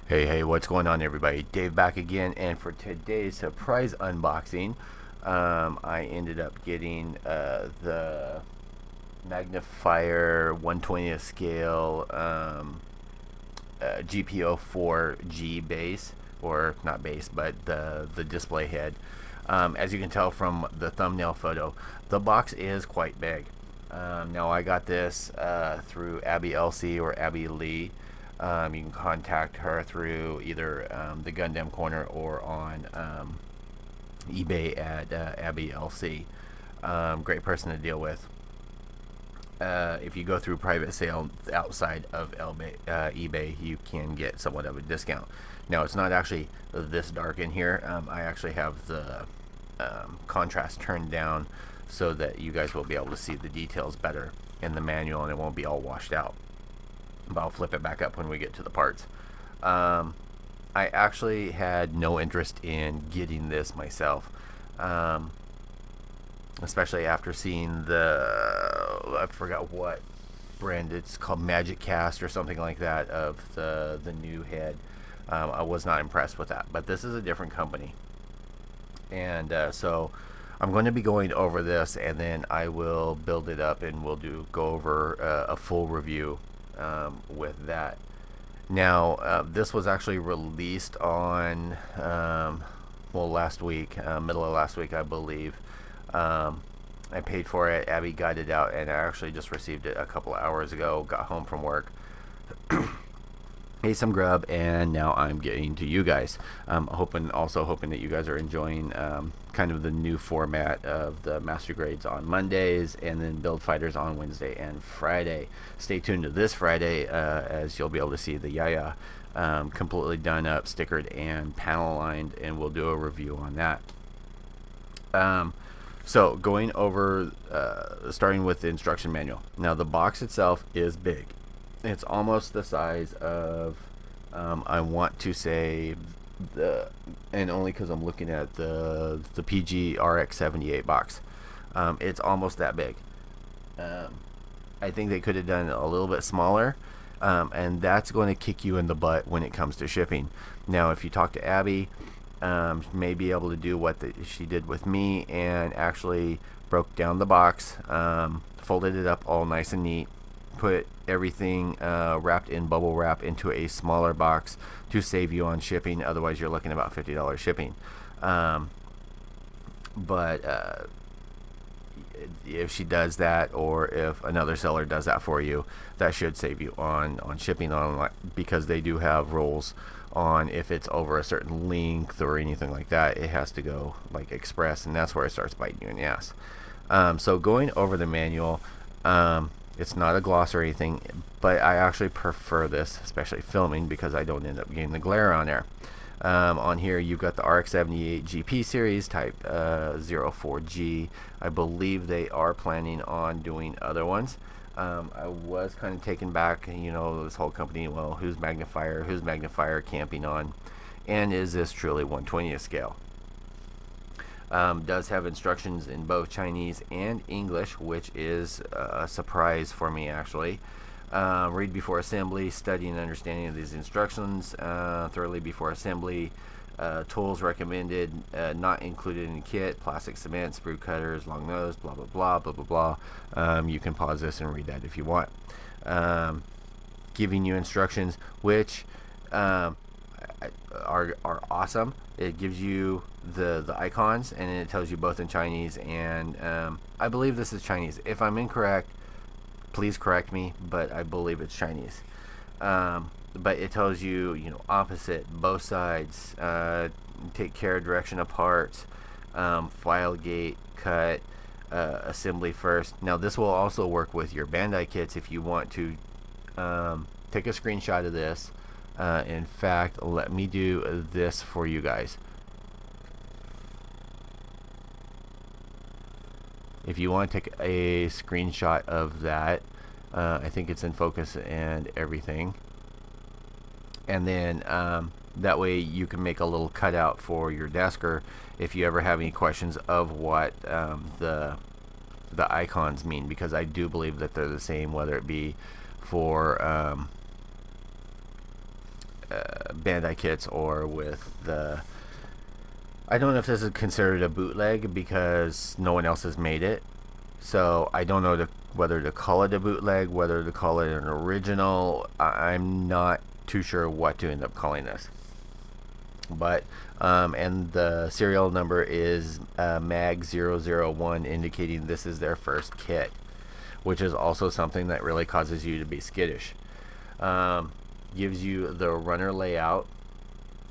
Hey, what's going on, everybody? Dave back again, and for today's surprise unboxing, I ended up getting the Magnifier 1/20th scale GP04 G base, or not base, but the display head. As you can tell from the thumbnail photo, the box is quite big. Now I got this through Abby LC or Abby Lee. You can contact her through either the Gundam Corner or on eBay at Abby LC. Great person to deal with. If you go through private sale outside of eBay, you can get somewhat of a discount. Now, it's not actually this dark in here. I actually have the contrast turned down so that you guys will be able to see the details better in the manual, and it won't be all washed out. But I'll flip it back up when we get to the parts. I actually had no interest in getting this myself, especially after seeing I forgot what brand it's called, Magic Cast or something like that, of the new head. I was not impressed with that, but this is a different company, and so I'm going to be going over this, and then I will build it up, and we'll go over a full review with that. Now, this was actually released on last week, middle of last week, I believe. I paid for it. Abby got it out, and I actually just received it a couple of hours ago. Got home from work, ate some grub, and now I'm getting to you guys. Also hoping that you guys are enjoying kind of the new format of the Master Grades on Mondays, and then Build Fighters on Wednesday and Friday. Stay tuned to this Friday, as you'll be able to see the Yaya completely done up, stickered, and panel lined, and we'll do a review on that. So going over, starting with the instruction manual. Now, the box itself is big. It's almost the size of, I want to say, and only because I'm looking at the PG RX-78 box. It's almost that big. I think they could have done it a little bit smaller, and that's going to kick you in the butt when it comes to shipping. Now, if you talk to Abby, may be able to do what she did with me, and actually broke down the box, folded it up all nice and neat, put everything wrapped in bubble wrap into a smaller box to save you on shipping. Otherwise, you're looking at about $50 shipping. But if she does that, or if another seller does that for you, that should save you on shipping online, because they do have rules on if it's over a certain length or anything like that. It has to go like express, and that's where it starts biting you in the ass. So going over the manual, it's not a gloss or anything, but I actually prefer this, especially filming, because I don't end up getting the glare on there. On here, you've got the RX-78 GP series type 04G. I believe they are planning on doing other ones. I was kind of taken back, this whole company, well, who's Magnifier camping on, and is this truly 1/20th scale? Does have instructions in both Chinese and English, which is a surprise for me, actually. Read before assembly, study and understanding of these instructions thoroughly before assembly. Tools recommended, not included in the kit: plastic, cement, sprue cutters, long nose, blah blah blah blah blah blah. You can pause this and read that if you want. Giving you instructions, which are awesome. It gives you the icons, and it tells you both in Chinese and I believe this is Chinese. If I'm incorrect, please correct me, but I believe it's Chinese. But it tells you, opposite, both sides, take care, direction apart, file gate, cut, assembly first. Now, this will also work with your Bandai kits if you want to take a screenshot of this. In fact, let me do this for you guys. If you want to take a screenshot of that, I think it's in focus and everything. And then that way you can make a little cutout for your desker if you ever have any questions of what the icons mean, because I do believe that they're the same, whether it be for Bandai kits or with the, I don't know if this is considered a bootleg because no one else has made it, so I don't know whether to call it a bootleg, whether to call it an original. I'm not too sure what to end up calling this. But and the serial number is MAG001, indicating this is their first kit, which is also something that really causes you to be skittish. Gives you the runner layout.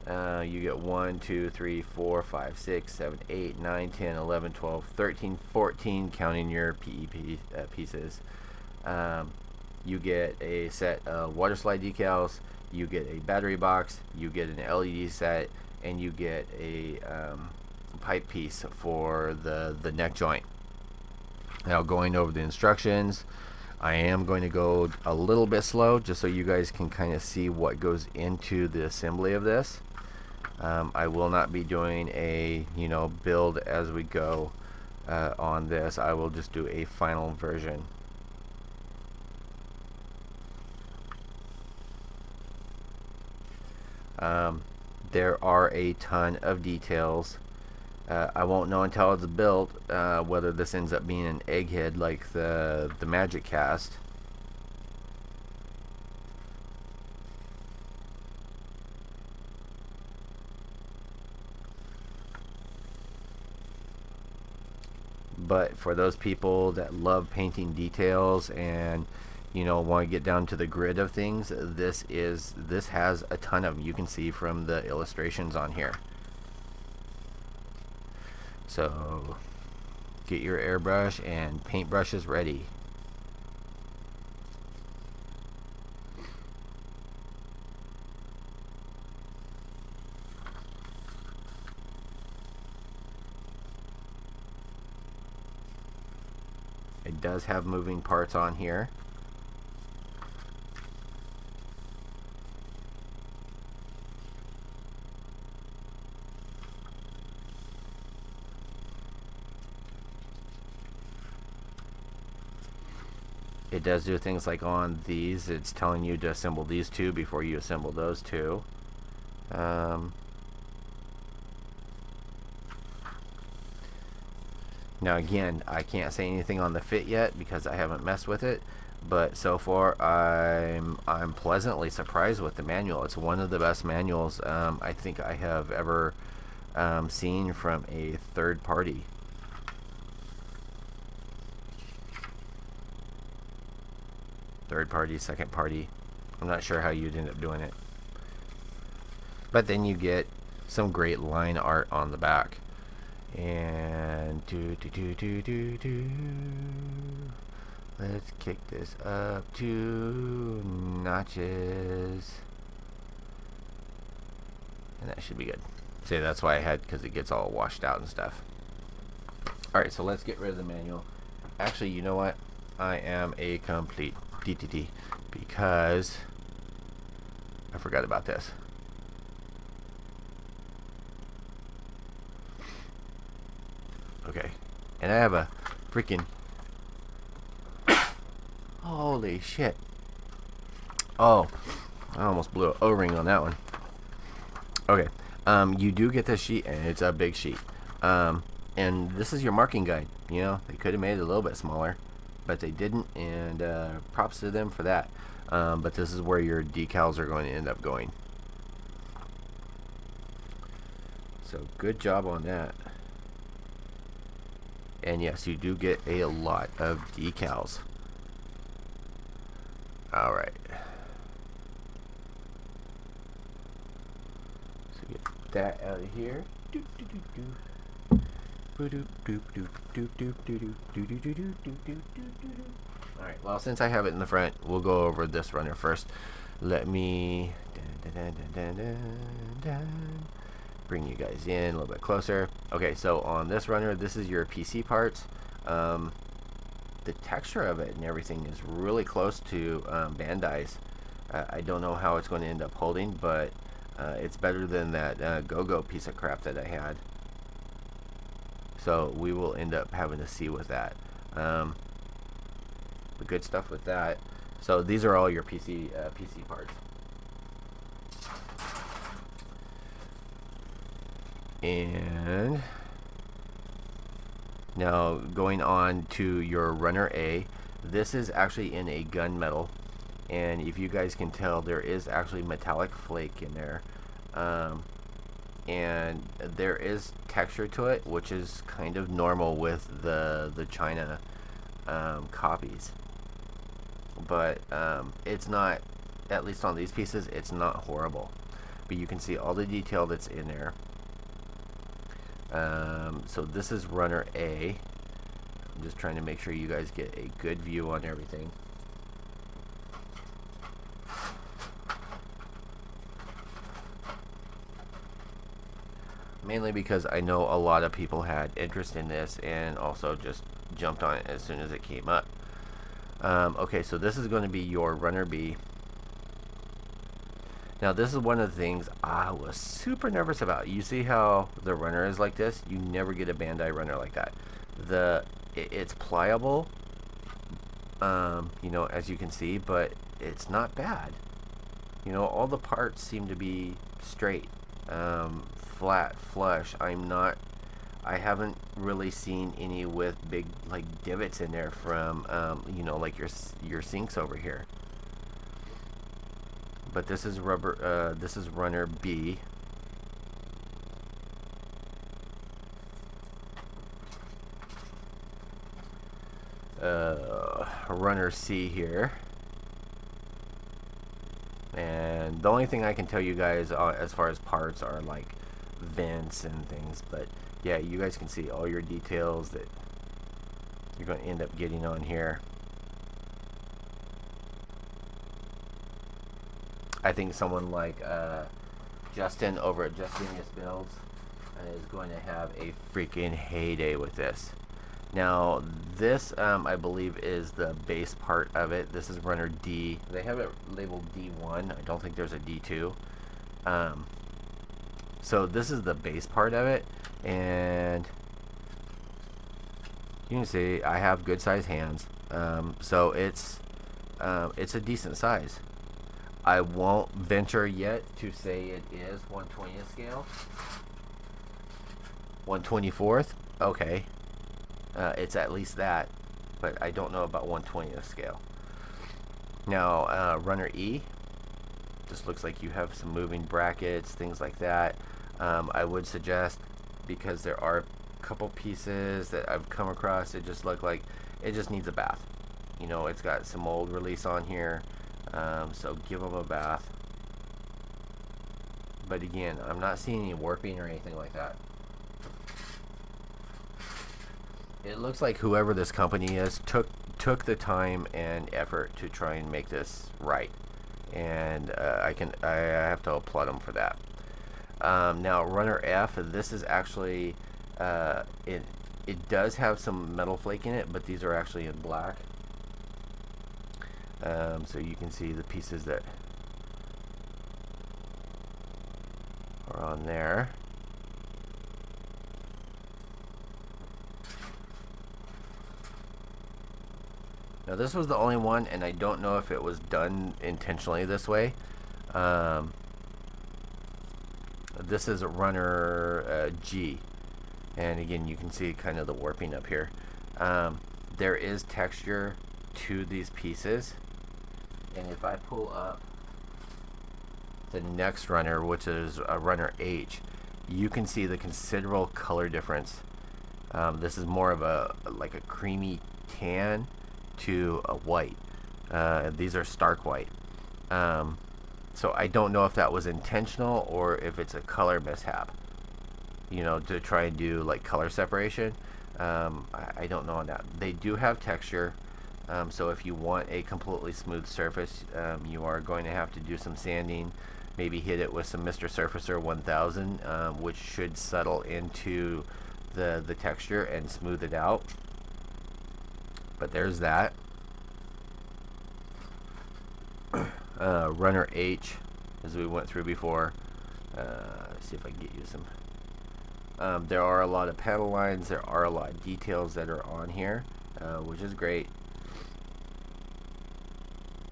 You get 1, 2, 3, 4, 5, 6, 7, 8, 9, 10, 11, 12, 13, 14, counting your PE pieces. You get a set of water slide decals, you get a battery box, you get an LED set, and you get a pipe piece for the neck joint. Now, going over the instructions, I am going to go a little bit slow just so you guys can kind of see what goes into the assembly of this. I will not be doing a build as we go on this. I will just do a final version. There are a ton of details. I won't know until it's built whether this ends up being an egghead like the Magic Cast. But for those people that love painting details and want to get down to the grid of things, this has a ton of them. You can see from the illustrations on here. So get your airbrush and paintbrushes ready. It does have moving parts on here. It does do things like on these, it's telling you to assemble these two before you assemble those two. Now again, I can't say anything on the fit yet because I haven't messed with it, but so far I'm pleasantly surprised with the manual. It's one of the best manuals I think I have ever seen from a third party. Second party. I'm not sure how you'd end up doing it. But then you get some great line art on the back. And let's kick this up 2 notches. And that should be good. See, that's why I had, because it gets all washed out and stuff. Alright, so let's get rid of the manual. Actually, you know what? I am a complete DTT because I forgot about this. Okay, and I have a freaking holy shit. Oh, I almost blew an O-ring on that one. Okay, you do get this sheet, and it's a big sheet. And this is your marking guide. They could have made it a little bit smaller, but they didn't, and props to them for that. But this is where your decals are going to end up going. So good job on that. And yes, you do get a lot of decals. Alright. So get that out of here. Alright, well, since I have it in the front, we'll go over this runner first. Let me bring you guys in a little bit closer. Okay, so on this runner, this is your PC parts. The texture of it and everything is really close to Bandai's. I don't know how it's going to end up holding, but it's better than that Go-Go piece of crap that I had. So we will end up having to see with that. The good stuff with that. So these are all your PC parts. And now going on to your runner A, this is actually in a gunmetal, and if you guys can tell, there is actually metallic flake in there, and there is texture to it, which is kind of normal with the China copies, but it's not, at least on these pieces, it's not horrible. But you can see all the detail that's in there. So this is runner A. I'm just trying to make sure you guys get a good view on everything. Mainly because I know a lot of people had interest in this and also just jumped on it as soon as it came up. Okay, so this is going to be your runner B. Now this is one of the things I was super nervous about. You see how the runner is like this? You never get a Bandai runner like that. It's pliable, you know, as you can see, but it's not bad. You know, all the parts seem to be straight, flat, flush. I haven't really seen any with big like divots in there from, you know, like your sinks over here. But this is rubber. This is runner B. Runner C here. And the only thing I can tell you guys as far as parts are like vents and things. But yeah, you guys can see all your details that you're going to end up getting on here. I think someone like Justin over at Justinius Builds is going to have a freaking heyday with this. Now this I believe is the base part of it. This is runner D. They have it labeled D1. I don't think there's a D2. So this is the base part of it, and you can see I have good size hands. So it's a decent size. I won't venture yet to say it is 1/20th scale. 1/24th? Okay. It's at least that, but I don't know about 1/20th scale. Now, runner E, just looks like you have some moving brackets, things like that. I would suggest, because there are a couple pieces that I've come across, it just look like it just needs a bath. You know, it's got some old release on here. So give them a bath. But again, I'm not seeing any warping or anything like that. It looks like whoever this company is took the time and effort to try and make this right, and I have to applaud them for that. Now runner F, this is actually it does have some metal flake in it, but these are actually in black. So you can see the pieces that are on there. Now this was the only one, and I don't know if it was done intentionally this way. This is a runner G, and again you can see kind of the warping up here. There is texture to these pieces, and if I pull up the next runner, which is a runner H, you can see the considerable color difference. This is more of a like a creamy tan to a white. These are stark white. So I don't know if that was intentional or if it's a color mishap, you know, to try and do like color separation. I don't know on that. They do have texture. So if you want a completely smooth surface, you are going to have to do some sanding, maybe hit it with some Mr. Surfacer 1000, which should settle into the texture and smooth it out. But there's that. Runner H, as we went through before. Let's see if I can get you some. There are a lot of panel lines, there are a lot of details that are on here, which is great.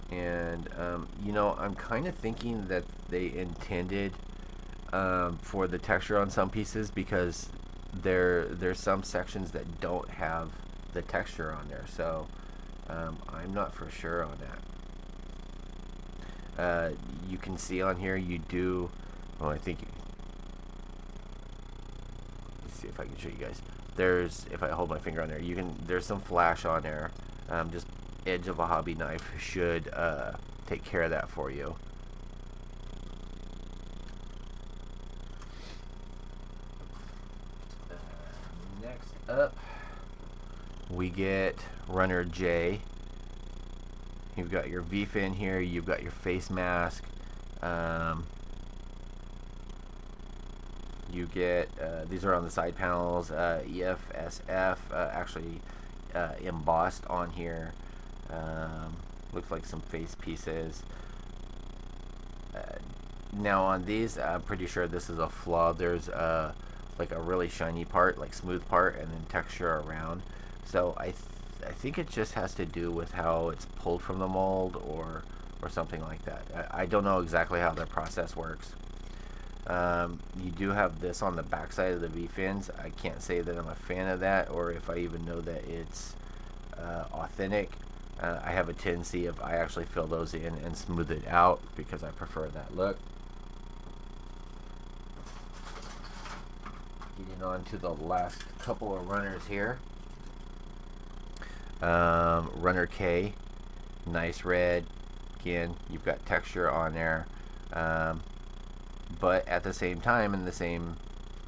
And you know, I'm kind of thinking that they intended for the texture on some pieces, because there's some sections that don't have the texture on there, so I'm not for sure on that. You can see on here you do, well, I think let's see if I can show you guys. There's, if I hold my finger on there, you can, there's some flash on there. Just edge of a hobby knife should take care of that for you. Next up, we get runner J. You've got your V-fin here, you've got your face mask, you get, these are on the side panels, EFSF, actually embossed on here. Looks like some face pieces. Now on these, I'm pretty sure this is a flaw. There's like a really shiny part, like smooth part, and then texture around. So I think it just has to do with how it's pulled from the mold, or something like that. I don't know exactly how the process works. You do have this on the back side of the V-fins. I can't say that I'm a fan of that, or if I even know that it's authentic. I have a tendency of I actually fill those in and smooth it out because I prefer that look. Getting on to the last couple of runners here. Runner K, nice red. Again, you've got texture on there, but at the same time, in the same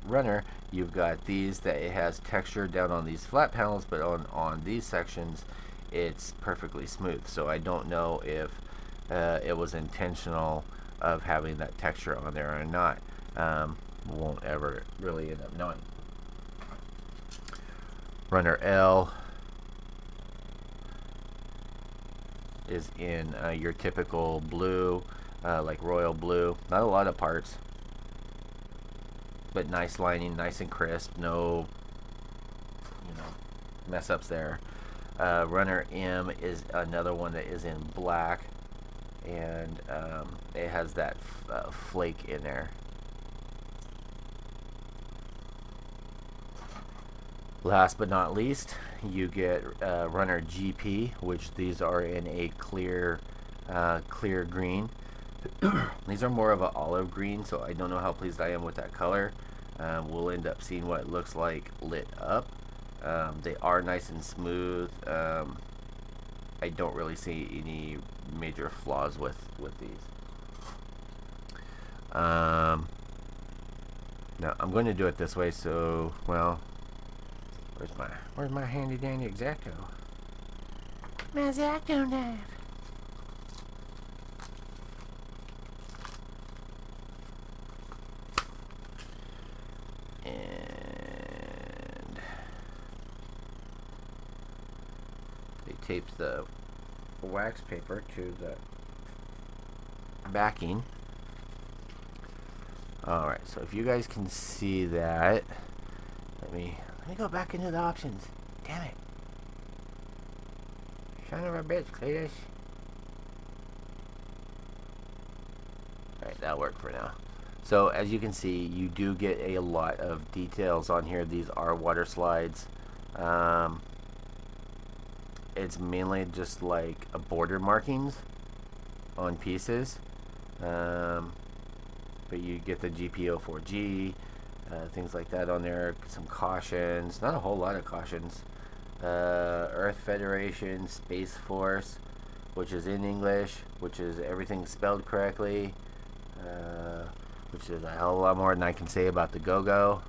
runner, you've got these that it has texture down on these flat panels, but on these sections it's perfectly smooth. So I don't know if it was intentional of having that texture on there or not. Won't ever really end up knowing. Runner L is in your typical blue, like royal blue. Not a lot of parts, but nice lining, nice and crisp. No, mess ups there. Runner M is another one that is in black, and it has that flake in there. Last but not least, you get runner GP, which these are in a clear green. These are more of an olive green, so I don't know how pleased I am with that color. We'll end up seeing what it looks like lit up. They are nice and smooth. I don't really see any major flaws with these. Now I'm going to do it this way, so, well, where's my handy dandy X-Acto? My X-Acto knife. And they taped the wax paper to the backing. Alright, so if you guys can see that, let me go back into the options. Damn it. Son of a bitch, Cletus. Alright, that'll work for now. So as you can see, you do get a lot of details on here. These are water slides. It's mainly just like a border markings on pieces. But you get the GP04G, things like that on there. Some cautions, not a whole lot of cautions. Earth Federation, Space Force, which is in English, which is everything spelled correctly, which is a hell of a lot more than I can say about the Go-Go.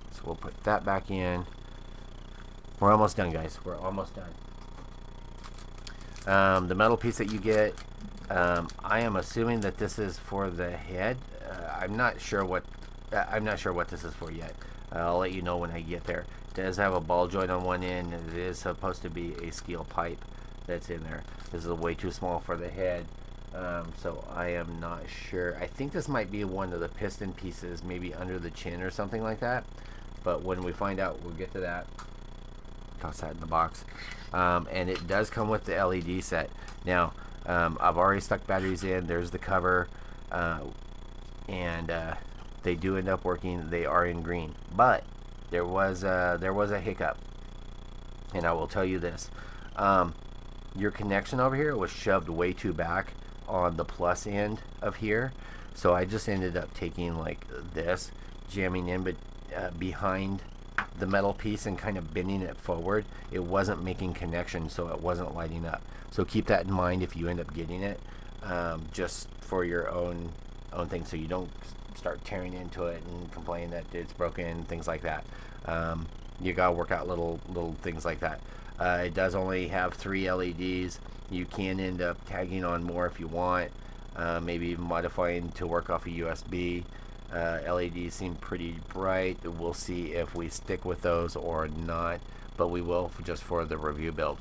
So we'll put that back in. We're almost done, guys. We're almost done. The metal piece that you get, I am assuming that this is for the head. I'm not sure what this is for yet. I'll let you know when I get there. It does have a ball joint on one end, and it is supposed to be a steel pipe that's in there. This is way too small for the head, so I am not sure. I think this might be one of the piston pieces, maybe under the chin or something like that. But when we find out, we'll get to that. Toss that in the box. And it does come with the LED set. Now, I've already stuck batteries in. There's the cover, and they do end up working. They are in green, but there was a hiccup, and I will tell you this: your connection over here was shoved way too back on the plus end of here, so I just ended up taking like this, jamming in behind the metal piece and kind of bending it forward. It wasn't making connection, so it wasn't lighting up. So keep that in mind if you end up getting it, just for your own thing, so you don't start tearing into it and complain that it's broken, things like that. You gotta work out little things like that. It does only have 3 LEDs. You can end up tagging on more if you want, maybe even modifying to work off a USB. LEDs seem pretty bright. We'll see if we stick with those or not, but we will just for the review build.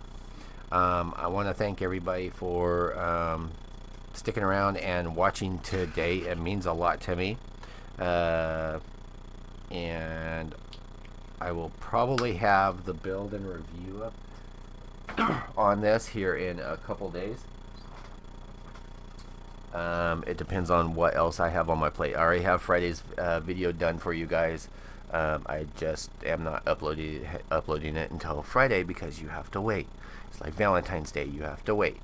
I want to thank everybody for sticking around and watching today. It means a lot to me, and I will probably have the build and review up on this here in a couple days. It depends on what else I have on my plate. I already have Friday's video done for you guys. I just am not uploading it until Friday because you have to wait. It's like Valentine's Day, you have to wait.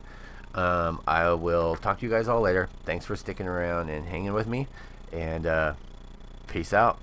I will talk to you guys all later. Thanks for sticking around and hanging with me, and peace out.